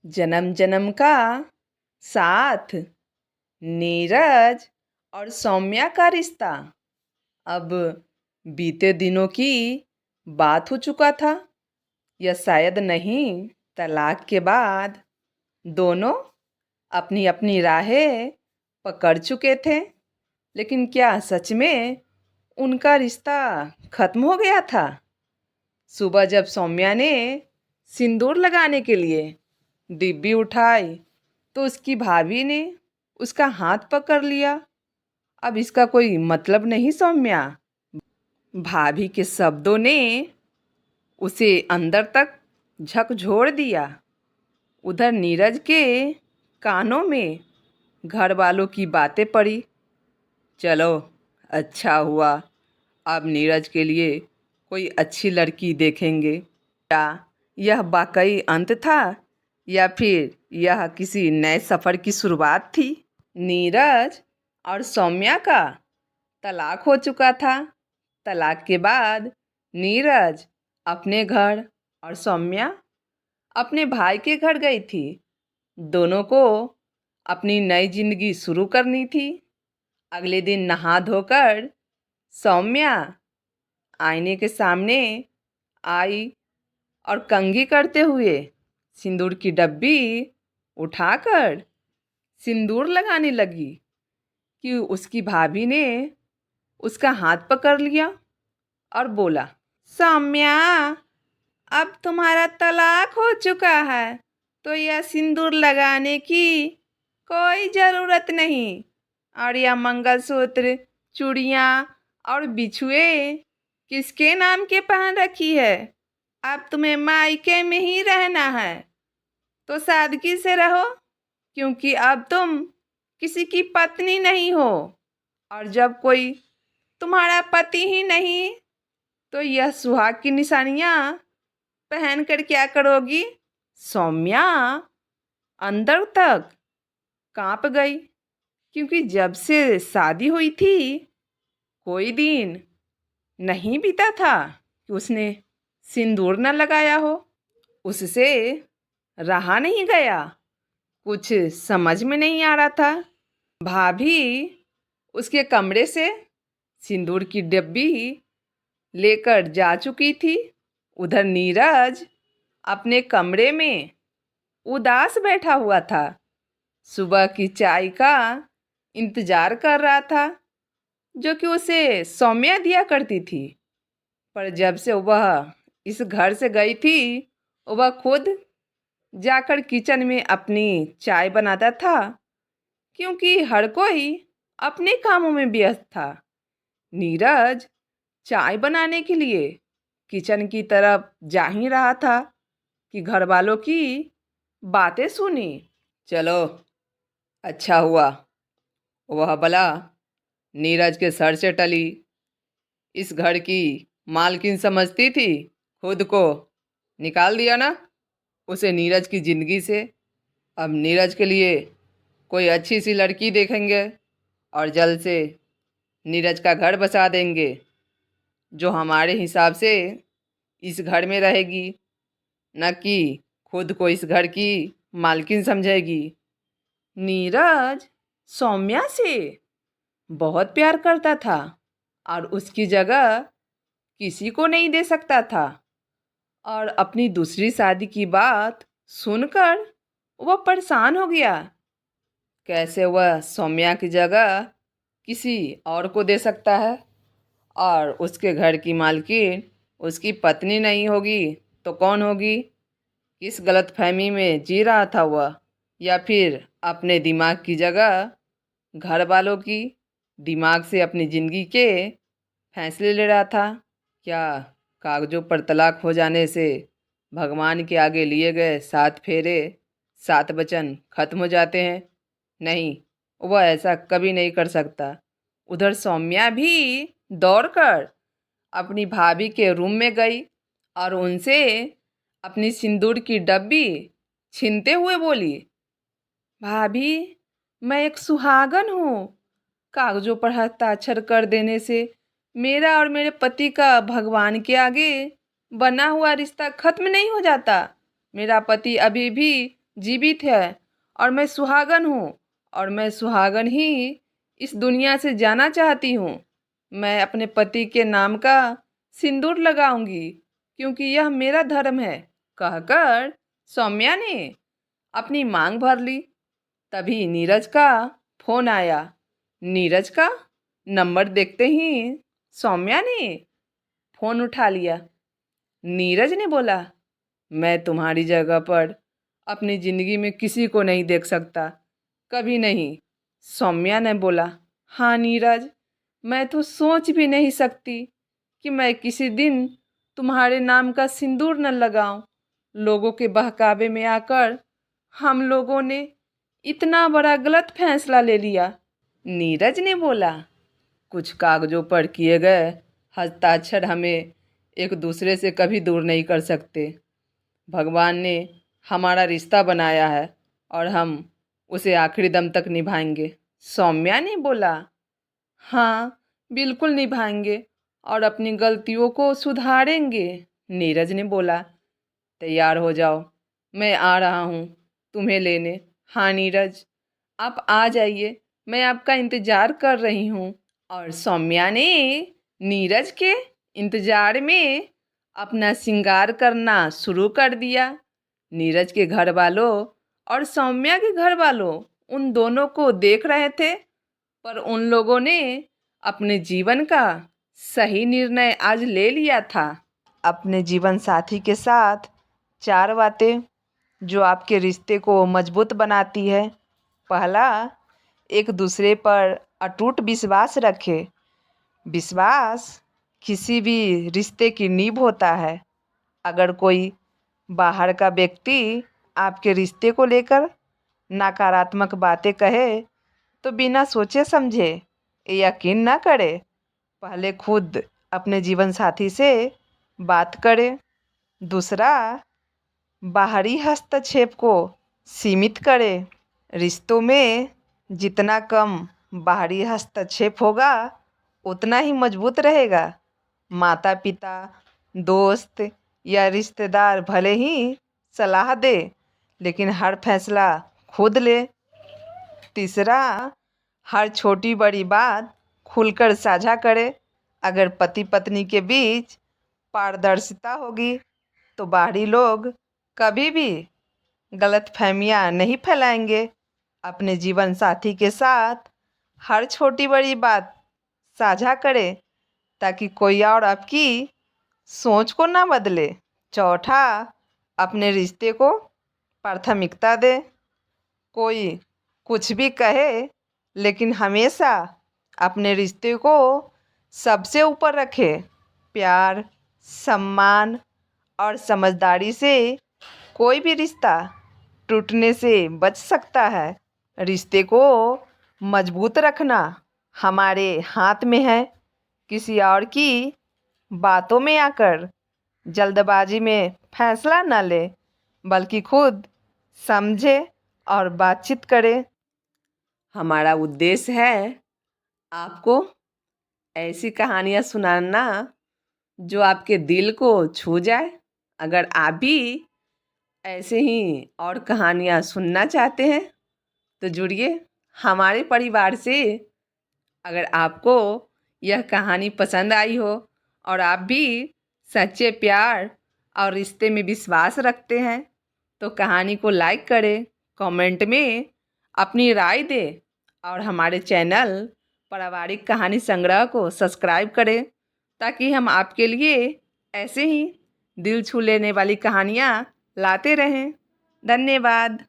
जन्म जन्म का साथ। नीरज और सौम्या का रिश्ता अब बीते दिनों की बात हो चुका था, या शायद नहीं, तलाक के बाद दोनों अपनी अपनी राहें पकड़ चुके थे। लेकिन क्या सच में उनका रिश्ता खत्म हो गया था? सुबह जब सौम्या ने सिंदूर लगाने के लिए डिब्बी उठाई तो उसकी भाभी ने उसका हाथ पकड़ लिया। अब इसका कोई मतलब नहीं सौम्या। भाभी के शब्दों ने उसे अंदर तक झकझोर दिया। उधर नीरज के कानों में घर वालों की बातें पड़ी। चलो, अच्छा हुआ, अब नीरज के लिए कोई अच्छी लड़की देखेंगे। क्या यह वाकई अंत था, या फिर यह किसी नए सफ़र की शुरुआत थी? नीरज और सौम्या का तलाक हो चुका था। तलाक के बाद नीरज अपने घर और सौम्या अपने भाई के घर गई थी। दोनों को अपनी नई जिंदगी शुरू करनी थी। अगले दिन नहा धोकर सौम्या आईने के सामने आई और कंघी करते हुए सिंदूर की डब्बी उठाकर सिंदूर लगाने लगी कि उसकी भाभी ने उसका हाथ पकड़ लिया और बोला, सौम्या, अब तुम्हारा तलाक हो चुका है तो यह सिंदूर लगाने की कोई ज़रूरत नहीं। और यह मंगलसूत्र, चूड़ियाँ और बिछुए किसके नाम के पहन रखी है? अब तुम्हें मायके में ही रहना है तो सादगी से रहो, क्योंकि अब तुम किसी की पत्नी नहीं हो। और जब कोई तुम्हारा पति ही नहीं तो यह सुहाग की निशानियाँ पहन कर क्या करोगी? सौम्या अंदर तक कांप गई, क्योंकि जब से शादी हुई थी कोई दिन नहीं बीता था कि उसने सिंदूर न लगाया हो। उससे रहा नहीं गया, कुछ समझ में नहीं आ रहा था। भाभी उसके कमरे से सिंदूर की डिब्बी लेकर जा चुकी थी। उधर नीरज अपने कमरे में उदास बैठा हुआ था। सुबह की चाय का इंतजार कर रहा था, जो कि उसे सौम्या दिया करती थी। पर जब से वह इस घर से गई थी, वह खुद जाकर किचन में अपनी चाय बनाता था, क्योंकि हर कोई अपने कामों में व्यस्त था। नीरज चाय बनाने के लिए किचन की तरफ जा ही रहा था कि घर वालों की बातें सुनी। चलो, अच्छा हुआ वह बला नीरज के सर से टली। इस घर की मालकिन समझती थी, खुद को निकाल दिया ना उसे नीरज की ज़िंदगी से। अब नीरज के लिए कोई अच्छी सी लड़की देखेंगे और जल्द से नीरज का घर बसा देंगे, जो हमारे हिसाब से इस घर में रहेगी, न कि खुद को इस घर की मालकिन समझेगी। नीरज सौम्या से बहुत प्यार करता था और उसकी जगह किसी को नहीं दे सकता था। और अपनी दूसरी शादी की बात सुनकर वह परेशान हो गया। कैसे वह सौम्या की जगह किसी और को दे सकता है? और उसके घर की मालकिन उसकी पत्नी नहीं होगी तो कौन होगी? किस गलतफहमी में जी रहा था वह? या फिर अपने दिमाग की जगह घर वालों की दिमाग से अपनी ज़िंदगी के फैसले ले रहा था? क्या कागज़ों पर तलाक हो जाने से भगवान के आगे लिए गए 7 फेरे, 7 वचन खत्म हो जाते हैं? नहीं, वह ऐसा कभी नहीं कर सकता। उधर सौम्या भी दौड़कर अपनी भाभी के रूम में गई और उनसे अपनी सिंदूर की डब्बी छीनते हुए बोली, भाभी, मैं एक सुहागन हूँ। कागजों पर हस्ताक्षर कर देने से मेरा और मेरे पति का भगवान के आगे बना हुआ रिश्ता खत्म नहीं हो जाता। मेरा पति अभी भी जीवित है और मैं सुहागन हूँ और मैं सुहागन ही इस दुनिया से जाना चाहती हूँ। मैं अपने पति के नाम का सिंदूर लगाऊंगी क्योंकि यह मेरा धर्म है, कहकर सौम्या ने अपनी मांग भर ली। तभी नीरज का फोन आया। नीरज का नंबर देखते ही सौम्या ने फोन उठा लिया। नीरज ने बोला, मैं तुम्हारी जगह पर अपनी ज़िंदगी में किसी को नहीं देख सकता, कभी नहीं। सौम्या ने बोला, हाँ नीरज, मैं तो सोच भी नहीं सकती कि मैं किसी दिन तुम्हारे नाम का सिंदूर न लगाऊं। लोगों के बहकावे में आकर हम लोगों ने इतना बड़ा गलत फैसला ले लिया। नीरज ने बोला, कुछ कागजों पर किए गए हस्ताक्षर हमें एक दूसरे से कभी दूर नहीं कर सकते। भगवान ने हमारा रिश्ता बनाया है और हम उसे आखिरी दम तक निभाएंगे। सौम्या ने बोला, हाँ बिल्कुल निभाएंगे और अपनी गलतियों को सुधारेंगे। नीरज ने बोला, तैयार हो जाओ, मैं आ रहा हूँ तुम्हें लेने। हाँ नीरज, आप आ जाइए, मैं आपका इंतज़ार कर रही हूँ। और सौम्या ने नीरज के इंतज़ार में अपना श्रृंगार करना शुरू कर दिया। नीरज के घर वालों और सौम्या के घर वालों उन दोनों को देख रहे थे, पर उन लोगों ने अपने जीवन का सही निर्णय आज ले लिया था। अपने जीवन साथी के साथ 4 बातें जो आपके रिश्ते को मजबूत बनाती है। पहला, एक दूसरे पर अटूट विश्वास रखें। विश्वास किसी भी रिश्ते की नींव होता है। अगर कोई बाहर का व्यक्ति आपके रिश्ते को लेकर नकारात्मक बातें कहे तो बिना सोचे समझे यकीन ना करें। पहले खुद अपने जीवन साथी से बात करें। दूसरा, बाहरी हस्तक्षेप को सीमित करें। रिश्तों में जितना कम बाहरी हस्तक्षेप होगा उतना ही मजबूत रहेगा। माता पिता, दोस्त या रिश्तेदार भले ही सलाह दे, लेकिन हर फैसला खुद ले। तीसरा, हर छोटी बड़ी बात खुलकर साझा करें। अगर पति पत्नी के बीच पारदर्शिता होगी तो बाहरी लोग कभी भी गलतफहमियां नहीं फैलाएंगे। अपने जीवन साथी के साथ हर छोटी बड़ी बात साझा करें ताकि कोई और आपकी सोच को ना बदले। चौथा, अपने रिश्ते को प्राथमिकता दे। कोई कुछ भी कहे, लेकिन हमेशा अपने रिश्ते को सबसे ऊपर रखे। प्यार, सम्मान और समझदारी से कोई भी रिश्ता टूटने से बच सकता है। रिश्ते को मजबूत रखना हमारे हाथ में है। किसी और की बातों में आकर जल्दबाजी में फैसला न ले, बल्कि खुद समझे और बातचीत करे। हमारा उद्देश्य है आपको ऐसी कहानियाँ सुनाना जो आपके दिल को छू जाए। अगर आप भी ऐसे ही और कहानियाँ सुनना चाहते हैं तो जुड़िए हमारे परिवार से। अगर आपको यह कहानी पसंद आई हो और आप भी सच्चे प्यार और रिश्ते में विश्वास रखते हैं तो कहानी को लाइक करें, कमेंट में अपनी राय दें और हमारे चैनल पारिवारिक कहानी संग्रह को सब्सक्राइब करें ताकि हम आपके लिए ऐसे ही दिल छू लेने वाली कहानियाँ लाते रहें। धन्यवाद।